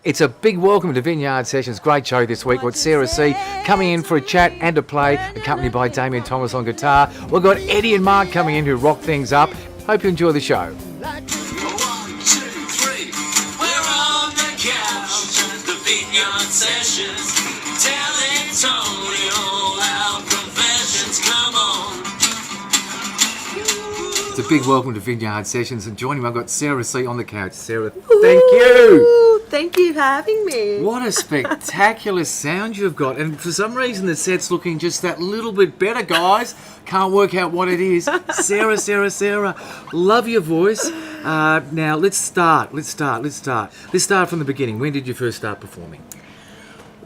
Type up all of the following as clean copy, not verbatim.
It's a big welcome to Vineyard Sessions. Great show this week. We've got Sarah C coming in for a chat and a play, accompanied by Damien Thomas on guitar. We've got Eddie and Mark coming in who rock things up. Hope you enjoy the show. 1, 2, 3. We're on the couch at the Vineyard Sessions. Telling Tony all our confessions. Come on. It's a big welcome to Vineyard Sessions, and joining me, I've got Sarah C on the couch. Sarah, thank you. Thank you for having me. What a spectacular sound you've got. And for some reason, the set's looking just that little bit better, guys. Can't work out what it is. Sarah. Love your voice. Now, let's start. Let's start from the beginning. When did you first start performing?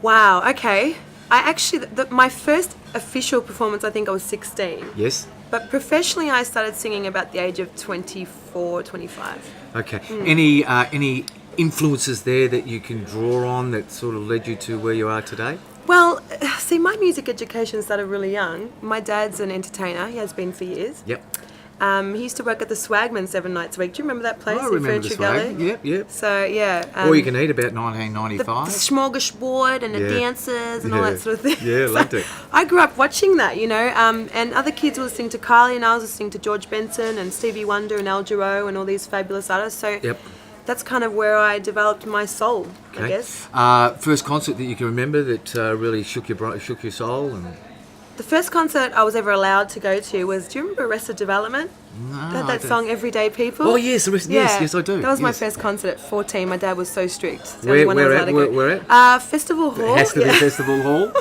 Wow, okay. My first official performance, I think I was 16. Yes? But professionally, I started singing about the age of 24, 25. Okay. Any influences there that you can draw on that sort of led you to where you are today? Well, see, my music education started really young. My dad's an entertainer. He has been for years. Yep. He used to work at the Swagman 7 nights a week. Do you remember that place? I remember the Swag. Yep. So, yeah. All you can eat about the 1995. smorgasbord and the dances and all that sort of thing. Yeah, loved it. I grew up watching that, you know, and other kids were listening to Kylie, and I was listening to George Benson and Stevie Wonder and Al Jarreau and all these fabulous artists. So that's kind of where I developed my soul, I guess. First concert that you can remember that really shook your soul? And the first concert I was ever allowed to go to was, do you remember Arrested Development? No, They had that song Everyday People? Oh, yes, yes, I do. That was my yes. first concert at 14. My dad was so strict. It's the Where only one I was allowed to go. Where at? Festival Hall. It has to be Festival Hall.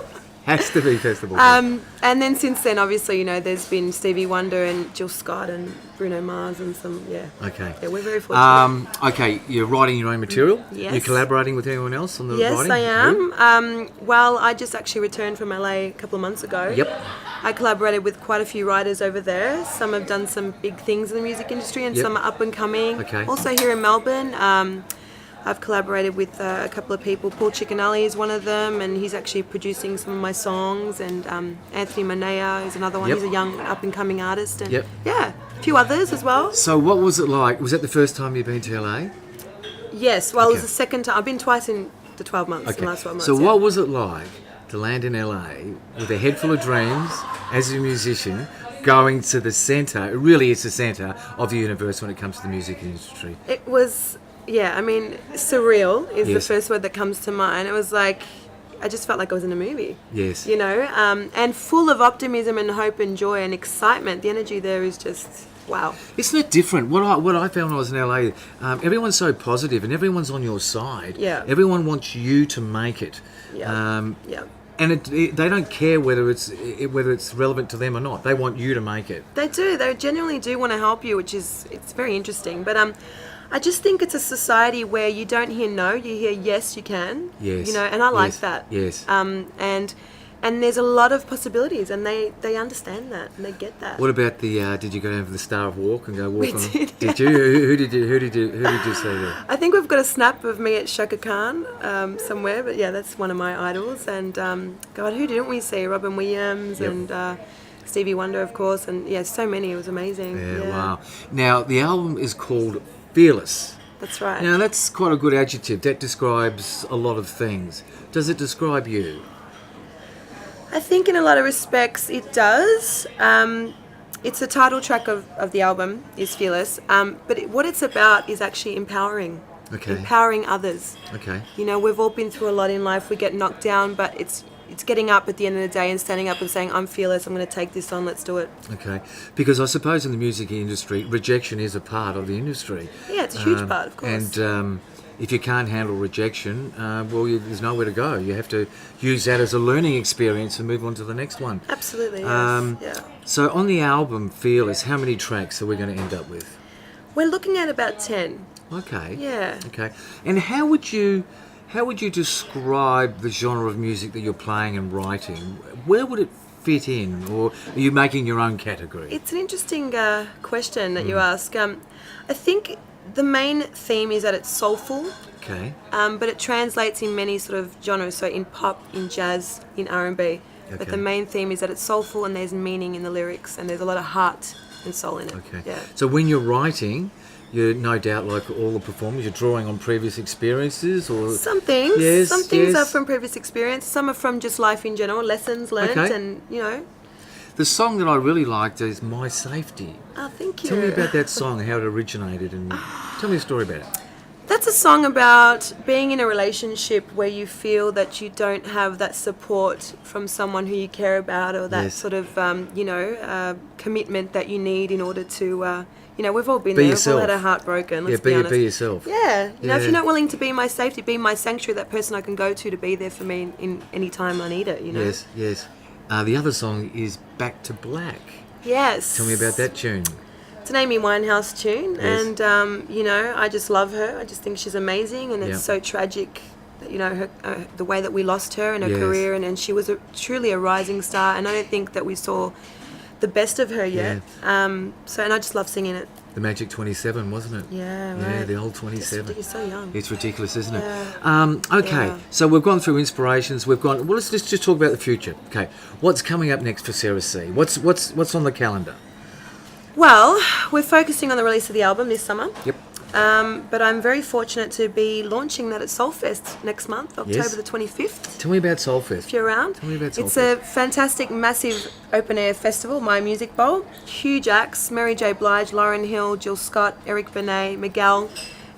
Has to be Festival Hall. And then since then, obviously, you know, there's been Stevie Wonder and Jill Scott and Bruno Mars and some, Okay. Yeah, we're very fortunate. Okay, you're writing your own material? Yes. You're collaborating with anyone else on the writing? Yes, I am. Well, I just actually returned from LA a couple of months ago. Yep. I collaborated with quite a few writers over there. Some have done some big things in the music industry and some are up and coming. Okay. Also here in Melbourne, I've collaborated with a couple of people. Paul Cicchinelli is one of them, and he's actually producing some of my songs. And Anthony Manea is another one. Yep. He's a young up-and-coming artist. And Yep. yeah, a few others as well. So what was it like? Was that the first time you've been to LA? Yes, well, it was the second time. I've been twice in the 12 months, Okay. the last 12 months. So what was it like to land in LA with a head full of dreams as a musician, going to the centre, it really is the centre of the universe when it comes to the music industry? It was, I mean, surreal is the Yes. first word that comes to mind. It was like, I just felt like I was in a movie. Yes. You know, and full of optimism and hope and joy and excitement. The energy there is just, wow. Isn't it different? What I found when I was in LA, everyone's so positive and everyone's on your side. Yeah. Everyone wants you to make it. Yeah. And they don't care whether it's relevant to them or not. They want you to make it. They do. They genuinely do want to help you, it's very interesting. But I just think it's a society where you don't hear no, you hear yes, you can. Yes. You know, and I like Yes. that. Yes. And there's a lot of possibilities, and they understand that, and they get that. What about the? Did you go down for the Star of Walk and go walk We on? did, Did you? Who did you see there? I think we've got a snap of me at Shaka Khan somewhere, but yeah, that's one of my idols. And God, who didn't we see? Robin Williams and Stevie Wonder, of course, and so many. It was amazing. Yeah, wow. Now the album is called Fearless. That's right. Now that's quite a good adjective. That describes a lot of things. Does it describe you? I think in a lot of respects it does. It's the title track of the album, is Fearless. But what it's about is actually empowering. Okay. Empowering others. Okay. You know, we've all been through a lot in life. We get knocked down, but it's getting up at the end of the day and standing up and saying, I'm fearless, I'm going to take this on, let's do it. Okay. Because I suppose in the music industry, rejection is a part of the industry. Yeah, it's a huge part, of course. And if you can't handle rejection, there's nowhere to go. You have to use that as a learning experience and move on to the next one. Absolutely, yes. So on the album Fearless, how many tracks are we going to end up with? We're looking at about 10. Okay. Yeah. Okay. And how would you describe the genre of music that you're playing and writing? Where would it fit in, or are you making your own category? It's an interesting question that you ask. I think the main theme is that it's soulful. Okay. But it translates in many sort of genres, so in pop, in jazz, in R&B. But Okay. the main theme is that it's soulful and there's meaning in the lyrics and there's a lot of heart and soul in it. Okay. Yeah. So when you're writing, you're no doubt like all the performers, you're drawing on previous experiences or... Some things. Yes, Some things yes. are from previous experience. Some are from just life in general, lessons learned, Okay. and, you know. The song that I really liked is My Safety. Oh, thank you. Tell me about that song, how it originated, and tell me a story about it. That's a song about being in a relationship where you feel that you don't have that support from someone who you care about, or that Yes. sort of, commitment that you need in order to, we've all been Be there. yourself. We've all had our heart broken, let's be Yeah, honest. be yourself. Yeah, if Yeah. you're not willing to be my safety, be my sanctuary, that person I can go to be there for me in any time I need it, you know? Yes, yes. The other song is Back to Black. Yes. Tell me about that tune. It's an Amy Winehouse tune, Yes. and I just love her. I just think she's amazing, and it's Yeah. so tragic, that, her, the way that we lost her and her Yes. career, and she was truly a rising star, and I don't think that we saw the best of her yet. And I just love singing it. The Magic 27, wasn't it? Yeah, Yeah, right. the old 27. You're so young. It's ridiculous, isn't it? Yeah. Okay, Yeah. so we've gone through inspirations. Well, let's just talk about the future. Okay, what's coming up next for Sarah C? What's on the calendar? Well, we're focusing on the release of the album this summer. Yep. But I'm very fortunate to be launching that at Soulfest next month, October Yes. the 25th. Tell me about Soulfest. If you're around. Tell me about It's Soulfest. a fantastic, massive open-air festival, My Music Bowl. Huge acts, Mary J. Blige, Lauryn Hill, Jill Scott, Eric Benet, Miguel,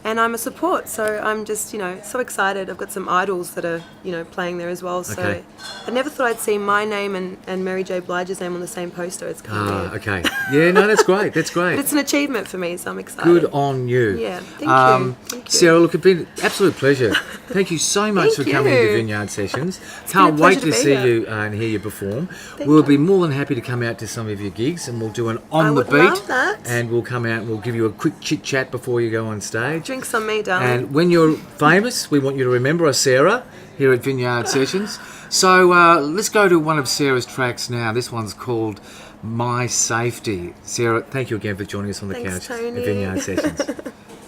and I'm a support, so I'm just, so excited. I've got some idols that are, playing there as well, so Okay. I never thought I'd see my name and Mary J. Blige's name on the same poster. It's kind of weird. Okay. Yeah, no, that's great. That's But great. it's an achievement for me, so I'm excited. Good on you. Yeah, thank you. Thank you. Sarah, look, it's been an absolute pleasure. Thank you so much Thank for coming you. to Vineyard Sessions. been a Can't wait pleasure to to be see here. you and hear you perform. Thank We'll you. be more than happy to come out to some of your gigs, and we'll do an I on the would beat. love that. And we'll come out and we'll give you a quick chit chat before you go on stage. Drinks on me, darling. And when you're famous, we want you to remember us, Sarah, here at Vineyard Sessions. So let's go to one of Sarah's tracks now. This one's called My Safety. Sarah, thank you again for joining us on the Thanks, couch Tony. at Vineyard Sessions.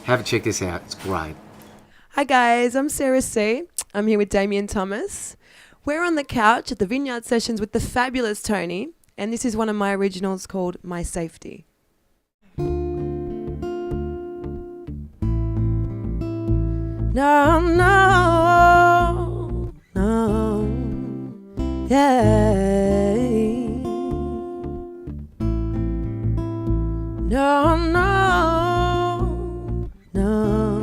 Have a check this out. It's great. Hi guys, I'm Sarah C. I'm here with Damien Thomas. We're on the couch at the Vineyard Sessions with the fabulous Tony, and this is one of my originals called My Safety. No, no, no, yeah. No, no, no.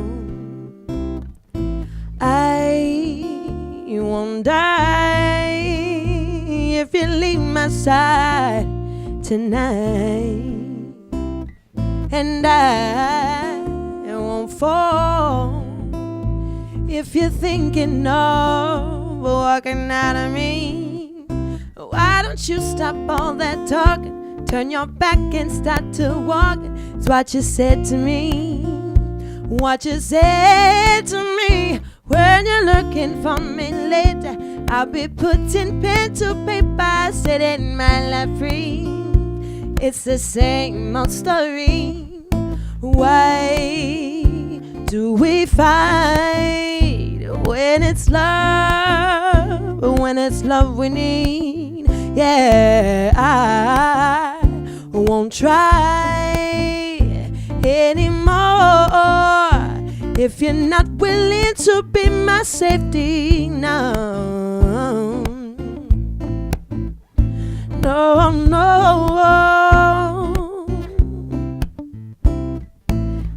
I won't die if you leave my side tonight, and I won't fall if you're thinking of walking out of me. Why don't you stop all that talking? Turn your back and start to walk. It's what you said to me. What you said to me. When you're looking for me later, I'll be putting pen to paper, setting my life free. It's the same old story. Why do we fight when it's love? When it's love we need. Yeah, I won't try anymore if you're not willing to be my safety. No, no, no.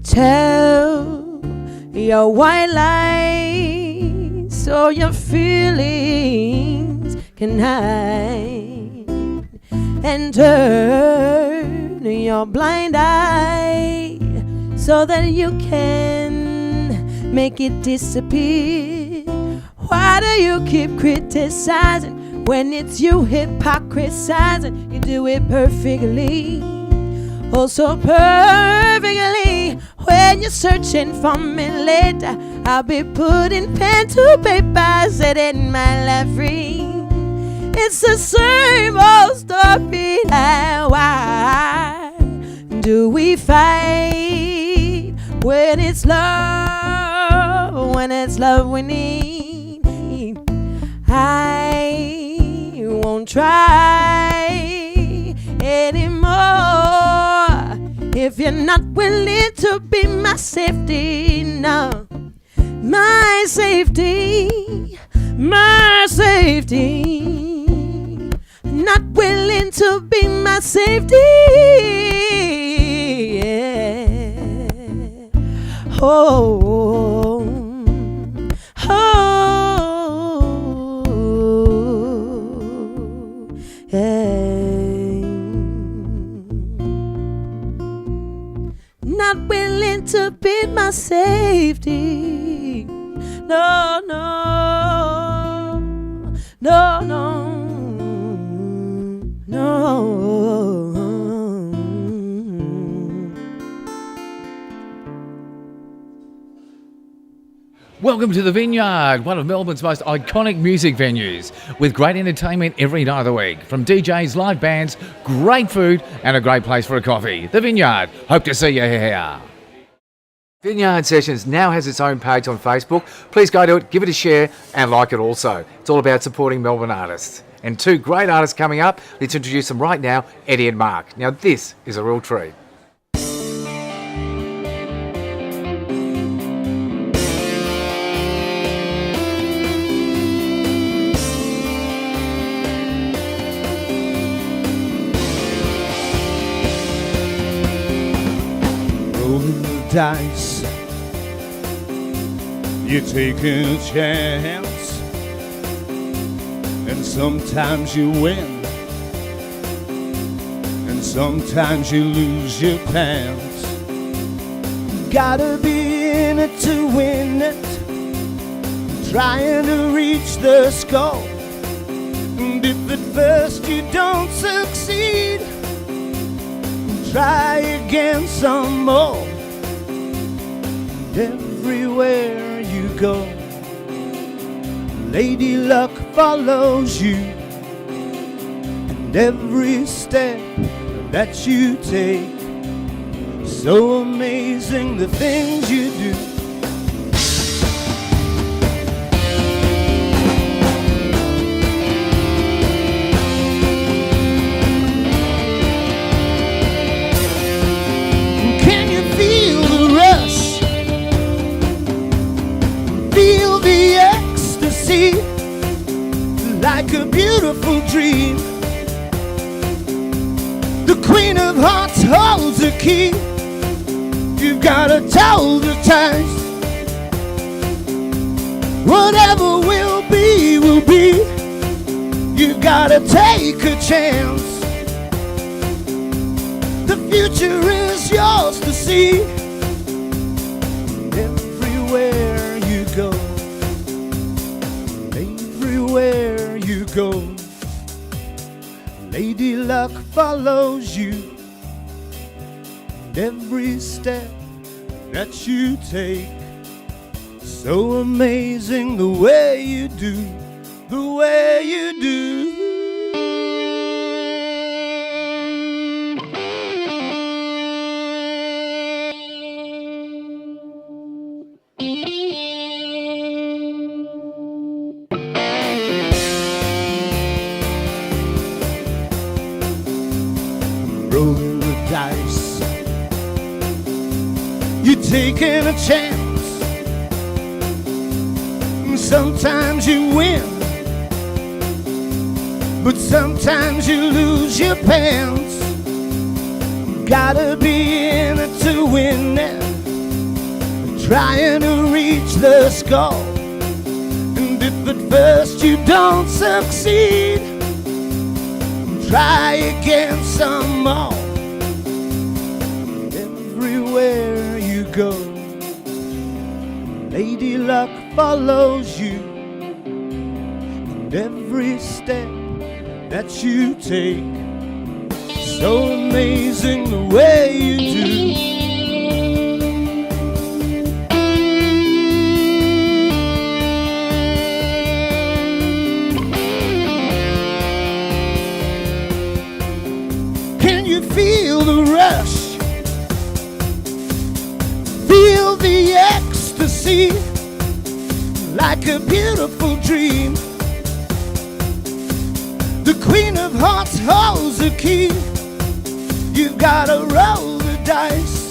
Tell your white lies so your feelings can hide, and turn your blind eye so that you can make it disappear. Why do you keep criticizing when it's you hypocrisizing? You do it perfectly, oh so perfectly. When you're searching for me later, I'll be putting pen to paper, setting my life free. It's the same old story. Why do we fight when it's love? When it's love we need. I won't try anymore if you're you're not willing to be my safety, no. My safety, my safety. Not willing to be my safety, yeah. Oh, oh, yeah. Not willing to be my safety. No, no, no, no, no. Welcome to the Vineyard, one of Melbourne's most iconic music venues, with great entertainment every night of the week. From DJs, live bands, great food, and a great place for a coffee. The Vineyard. Hope to see you here. Vineyard Sessions now has its own page on Facebook. Please go to it, give it a share, and like it also. It's all about supporting Melbourne artists. And two great artists coming up. Let's introduce them right now, Eddie and Mark. Now this is a real treat. Rolling the dice, you're taking a chance, and sometimes you win, and sometimes you lose your pants. Gotta be in it to win it, trying to reach the score. And if at first you don't succeed, try again some more. Everywhere you go, Lady Luck follows you, and every step that you take, so amazing the things you do. Like a beautiful dream, the Queen of Hearts holds the key. You've gotta tell the times, whatever will be, will be. You've gotta take a chance. The future is yours to see. Everywhere you go, everywhere you go, Lady Luck follows you, and every step that you take, so amazing the way you do, the way you do. Rolling the dice, you're taking a chance. Sometimes you win, but sometimes you lose your pants. Gotta be in it to win it, trying to reach the score. And if at first you don't succeed, try again some more. Everywhere you go, Lady Luck follows you, and every step that you take, so amazing the way you do. Feel the rush, feel the ecstasy, like a beautiful dream. The Queen of Hearts holds the key. You've gotta roll the dice,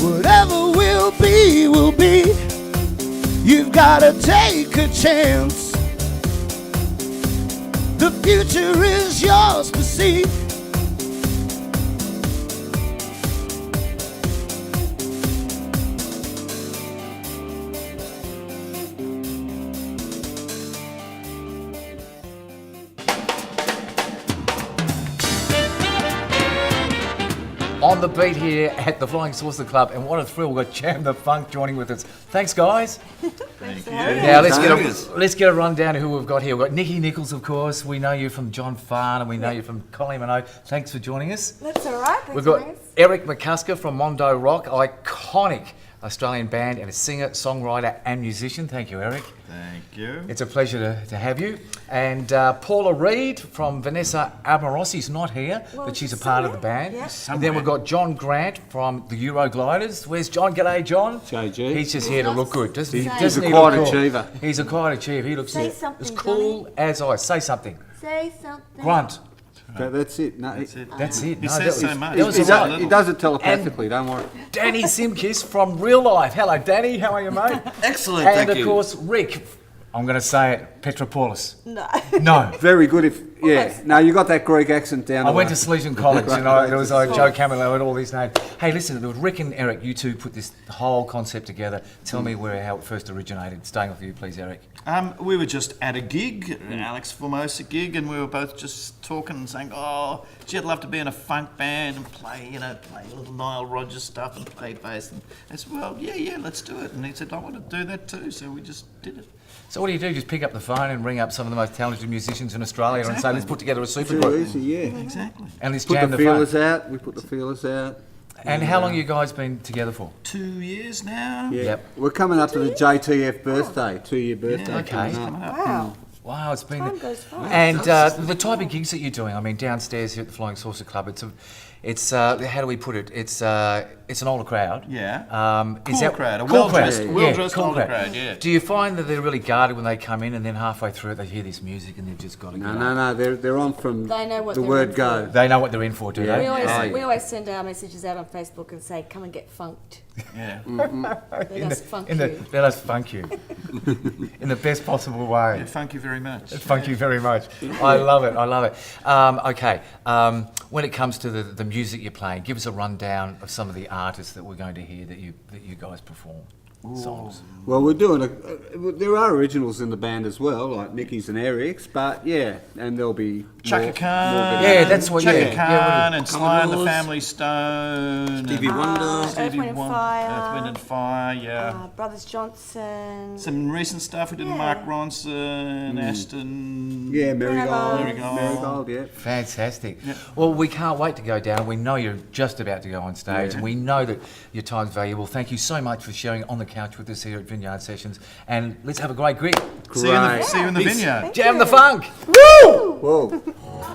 Whatever will be, will be. You've gotta take a chance. The future is yours to see. On the beat here at the Flying Saucer Club, and what a thrill! We've got Jam the Funk joining with us. Thanks, guys. Thank you. Now let's get a rundown of who we've got here. We've got Nikki Nichols, of course. We know you from John Farn, and we know you from Colleen Minogue. Thanks for joining us. That's all right. Thanks, We've got Maurice. Eric McCusker from Mondo Rock, iconic Australian band, and a singer, songwriter, and musician. Thank you, Eric. Thank you. It's a pleasure to have you. And Paula Reid from Vanessa Amorossi's not here, Well, but she's a she's part of the somewhere. band. Yeah. And then we've got John Grant from the Eurogliders. Where's John? G'day, John. JG. He's just here to look good. He's doesn't a he quiet look cool? achiever. He's a quiet achiever. He looks Say as something, cool as ice. Say something. Say something. Grunt. That's it. No, That's it. That's it. He No, says that so was- much. that was he, a does, lot. he does it telepathically, don't worry. Danny Simkis from Real Life. Hello, Danny. How are you, mate? Excellent, And thank of you. course, Rick. I'm going to say it. Petropoulos. No. No. Very good if, yeah. No, you got that Greek accent down. I the went way. to Salesian College, and there was like Joe Camillo and all these names. Hey, listen, there was Rick and Eric. You two put this whole concept together. Tell me how it first originated. Staying with you, please, Eric. We were just at a gig, an Alex Formosa gig, and we were both just talking and saying, "Oh, gee, I'd love to be in a funk band and play a little Nile Rodgers stuff and play bass." And I said, "Well, yeah, let's do it." And he said, "I want to do that too," so we just did it. So what do? Just pick up the phone and ring up some of the most talented musicians in Australia and say, Exactly. let's put together a super Too group. easy, yeah. Exactly. And let's Put jam the the fun. feelers out. We put the feelers out. And how long you guys been together for? 2 years now. Yeah. Yep. We're coming up to the JTF birthday, 2-year birthday. Okay. coming up. Wow. Wow, it's been. Time goes fast. And the type of gigs that you're doing. I mean, downstairs here at the Flying Saucer Club, it's how do we put it? It's an older crowd. Yeah. Is Cool that crowd, a cool well-dressed- crowd? well-dressed cool older crowd, yeah. Do you find that they're really guarded when they come in, and then halfway through it they hear this music and they've just got to get up? No, they're on from They know what the they're word in go. for. They know what they're in for, do Yeah. We they? always, we always send our messages out on Facebook and say, come and get funked. Yeah. Let us funk you. Let us funk you in the best possible way. Yeah, thank you very much. Thank you very much. I love it. Okay. When it comes to the music you're playing, give us a rundown of some of the artists that we're going to hear that you guys perform. Songs. Well, we're doing there are originals in the band as well, like Nicky's and Eric's, but yeah, and there'll be Chaka more Khan. bits. Yeah, that's what- Chaka yeah, Khan yeah, and Sly and the Commodores. Family Stone. Stevie Wonder. Earth, Wind and Fire. Earth, Wind and Fire, yeah. Brothers Johnson. Some recent stuff we did, Yeah. Mark Ronson, Aston. Yeah, Marigold. Marigold. Marigold, yeah. Fantastic. Well, we can't wait to go down. We know you're just about to go on stage, and we know that your time's valuable. Thank you so much for sharing on the couch with us here at Vineyard Sessions, and let's have a great gig. See you in the, Great. see you in the vineyard. Jam the funk! Whoa.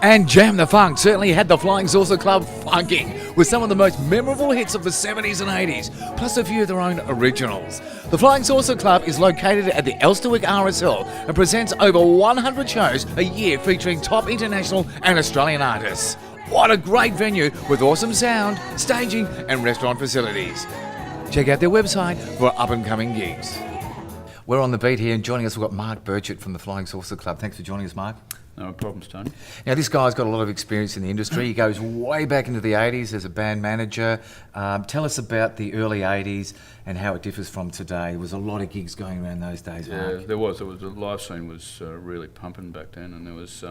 And Jam the Funk certainly had the Flying Saucer Club funking with some of the most memorable hits of the 70s and 80s, plus a few of their own originals. The Flying Saucer Club is located at the Elsternwick RSL and presents over 100 shows a year featuring top international and Australian artists. What a great venue with awesome sound, staging and restaurant facilities. Check out their website for up-and-coming gigs. We're on the beat here, and joining us we've got Mark Burchett from the Flying Saucer Club. Thanks for joining us, Mark. No problems, Tony. Now, this guy's got a lot of experience in the industry. He goes way back into the 80s as a band manager. Tell us about the early 80s and how it differs from today. There was a lot of gigs going around those days, Yeah, Mark. there was. The live scene was really pumping back then, and there was.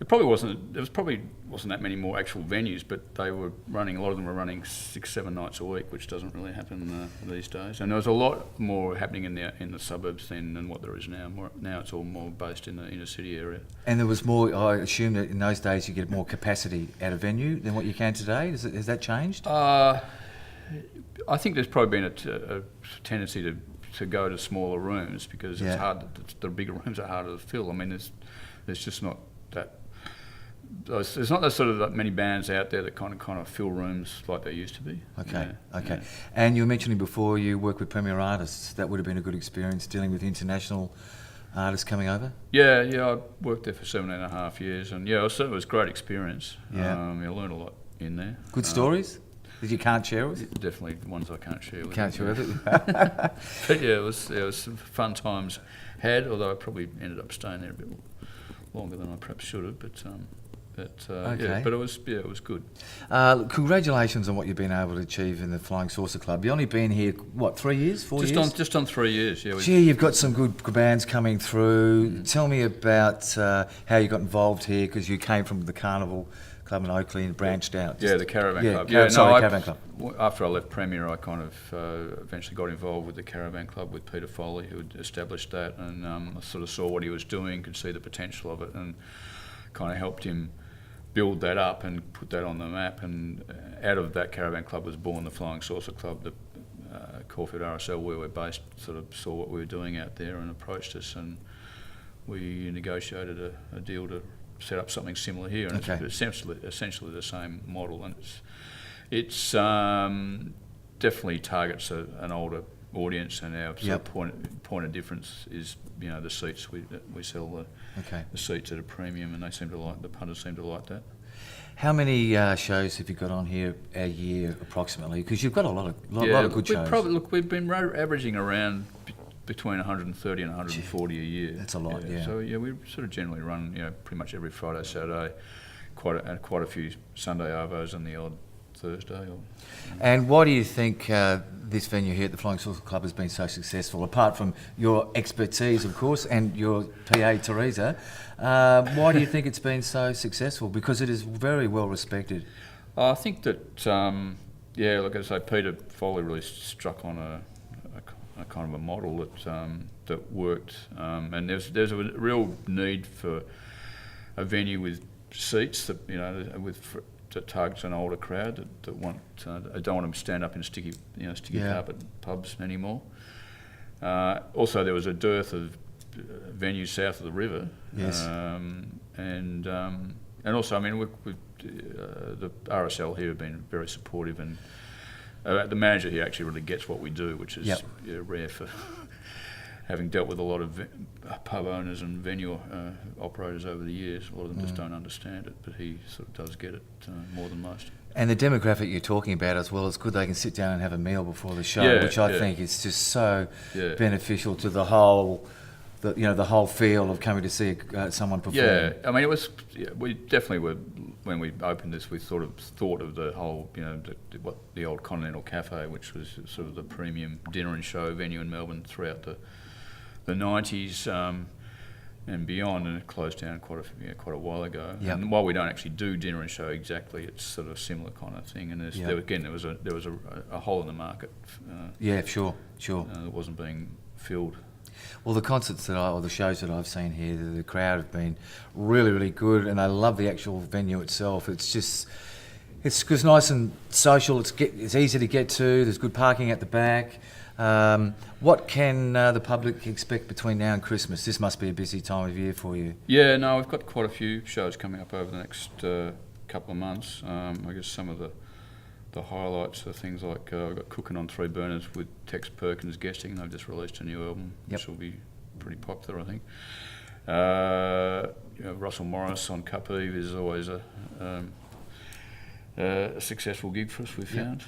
There probably wasn't that many more actual venues, but they were running. A lot of them were running 6-7 nights a week, which doesn't really happen these days. And there was a lot more happening in the suburbs then than what there is now. Now it's all more based in the inner city area. And there was more, I assume that in those days you get more capacity at a venue than what you can today. Has that changed? I think there's probably been a tendency to go to smaller rooms because Yeah. it's hard. The bigger rooms are harder to fill. I mean, there's just not that. There's not that many bands out there that kind of fill rooms like they used to be. Okay, Yeah, okay. yeah. And you were mentioning before you work with premier artists. That would have been a good experience dealing with international artists coming over? Yeah, I worked there for 17.5 years, and yeah, it was a great experience. Yeah. I learned a lot in there. Good stories? that you can't share with? Definitely ones I can't share with. Can't share with it. But yeah, it was some fun times had. Although I probably ended up staying there a bit longer than I perhaps should have. But Okay. yeah, but it was good. Congratulations on what you've been able to achieve in the Flying Saucer Club. You've only been here, what, 3 years, 4 years? Just on 3 years. Yeah. Gee, you've got some good bands coming through. Tell me about how you got involved here, because you came from the Carnival Club in Oakley and branched out. Yeah, the Caravan Club. Caravan Club. After I left Premier, I kind of eventually got involved with the Caravan Club with Peter Foley, who had established that, and I sort of saw what he was doing, could see the potential of it, and kind of helped him build that up and put that on the map. And out of that Caravan Club was born the Flying Saucer Club. The Caulfield RSL, where we're based, sort of saw what we were doing out there and approached us, and we negotiated a deal to set up something similar here. And it's essentially the same model, and it's definitely targets an older audience, and our sort of point of difference is, you know, the seats. We sell the seats at a premium, and the punters seem to like that. How many shows have you got on here a year approximately? Because you've got a lot of good shows. We've been averaging around between 130 and 140 a year. That's a lot, yeah. So yeah, we sort of generally run, you know, pretty much every Friday, Saturday, quite a few Sunday arvos and the odd Thursday. And why do you think this venue here at the Flying Saucer Club has been so successful? Apart from your expertise, of course, and your PA, Teresa, why do you think it's been so successful? Because it is very well respected. I think that, like I say, Peter Foley really struck on a kind of a model that worked, and there's a real need for a venue with seats that, you know, that targets an older crowd that want don't want them to stand up in sticky carpet pubs anymore. Also, there was a dearth of venues south of the river. Yes. And also, I mean, the RSL here have been very supportive, and the manager here actually really gets what we do, which is rare for having dealt with a lot of pub owners and venue operators over the years. A lot of them just don't understand it, but he sort of does get it more than most. And the demographic you're talking about as well, it's good they can sit down and have a meal before the show, which I think is just so beneficial to the whole feel of coming to see someone perform. Yeah, I mean, we definitely were, when we opened this, we sort of thought of the whole, you know, the old Continental Cafe, which was sort of the premium dinner and show venue in Melbourne throughout the 90s and beyond, and it closed down quite a while ago. Yep. And while we don't actually do dinner and show exactly, it's sort of a similar kind of thing. And there was a hole in the market. Sure. That wasn't being filled. Well, the concerts or the shows that I've seen here, the crowd have been really, really good, and I love the actual venue itself. It's just nice and social. It's easy to get to. There's good parking at the back. What can the public expect between now and Christmas? This must be a busy time of year for you. Yeah, no, we've got quite a few shows coming up over the next couple of months. I guess some of the highlights are things like I've got Cooking on Three Burners with Tex Perkins guesting. They've just released a new album, which will be pretty popular, I think. Russell Morris on Cup Eve is always a successful gig for us, we've found.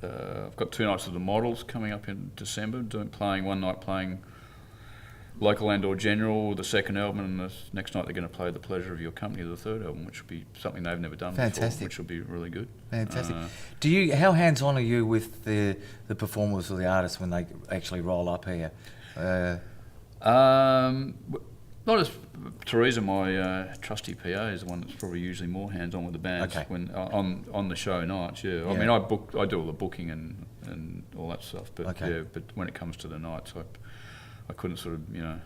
I've got 2 nights of the Models coming up in December, one night playing Local and or General, the second album, and the next night they're going to play The Pleasure of Your Company, the third album, which will be something they've never done before, which will be really good. Fantastic. How hands-on are you with the performers or the artists when they actually roll up here? Not as Teresa, my trusty PA, is the one that's probably usually more hands-on with the bands when on the show nights. I mean, I do all the booking and all that stuff, but but when it comes to the nights, I couldn't sort of, you know,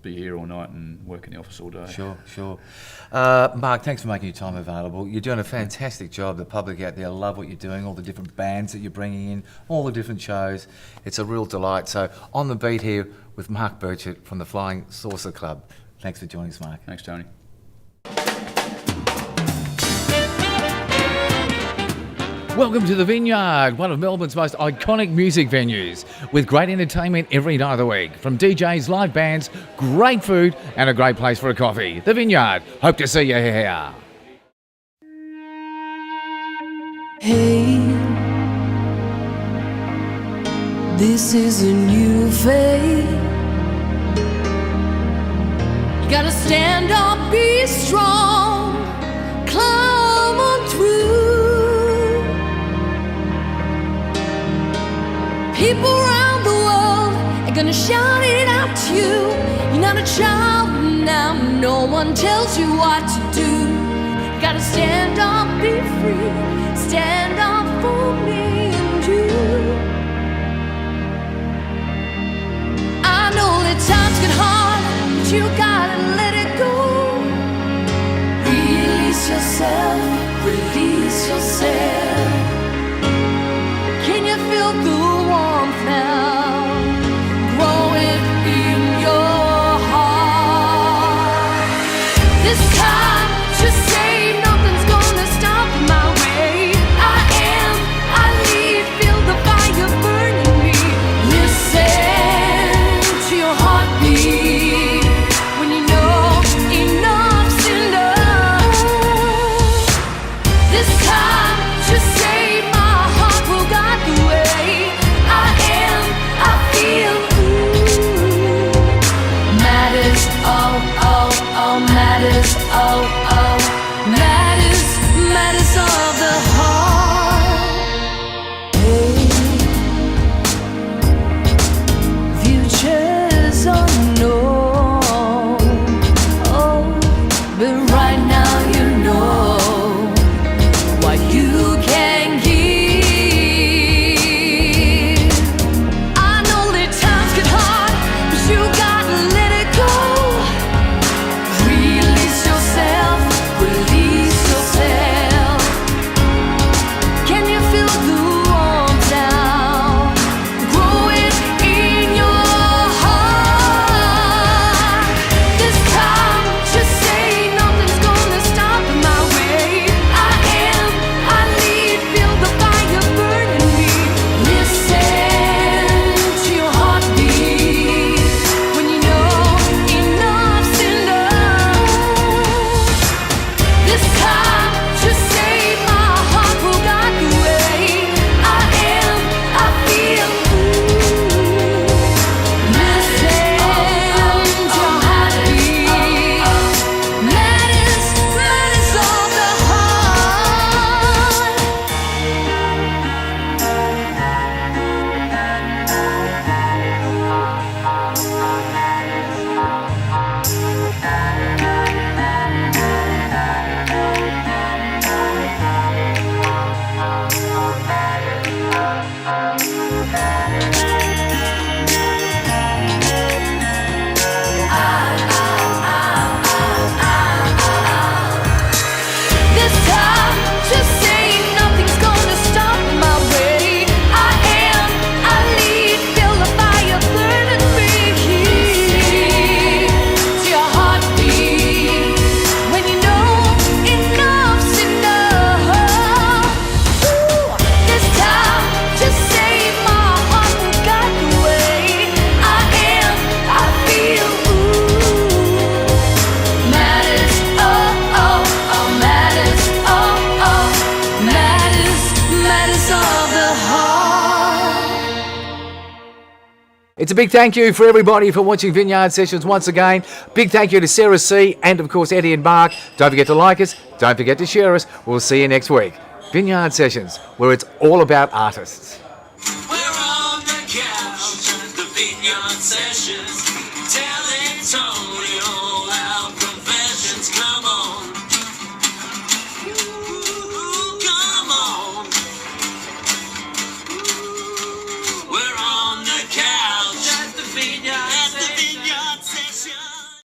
be here all night and work in the office all day. Sure. Mark, thanks for making your time available. You're doing a fantastic job. The public out there love what you're doing, all the different bands that you're bringing in, all the different shows. It's a real delight. So, on the beat here with Mark Burchett from the Flying Saucer Club. Thanks for joining us, Mark. Thanks, Tony. Welcome to the Vineyard, one of Melbourne's most iconic music venues, with great entertainment every night of the week, from DJs, live bands, great food, and a great place for a coffee. The Vineyard. Hope to see you here. Hey, this is a new fate. You gotta stand up, be strong, climb on through. People around the world are gonna shout it out to you. You're not a child now, no one tells you what to do. You gotta stand up, be free, stand up for me and you. I know that times get hard, but you gotta let it go. Release yourself, release yourself. Can you feel the warmth now? Grow it in your heart. This time to say nothing's gonna stop my way. I lead, feel the fire burning me. Listen to your heartbeat when you know enough's enough. This time to save my heart will guide the way. I feel, matters, oh, matters, oh, matters of the heart. Hey, future's unknown, oh, but right now you know what you can give. I know that times get hard, but you gotta let it go. Release yourself, release yourself. Can you feel the warmth now? Grow it in your heart. This time, just say nothing's gonna stop my way. I lead, feel the fire burning me. Listen to your heartbeat when you know enough's enough. This time to save my heart will guide the way. I feel, listen to your heartbeat. Matters of the heart. This time, just say nothing's gonna stop my way. I lead, feel the fire burning me. To your heartbeat when you know enough's enough. Ooh, this time, just say my heart will guide the way. I feel, matters, matters of the heart. It's a big thank you for everybody for watching Vineyard Sessions once again. Big thank you to Sarah C. and, of course, Eddie and Mark. Don't forget to like us. Don't forget to share us. We'll see you next week. Vineyard Sessions, where it's all about artists. We're on the couch, the Vineyard Sessions, telling Tony all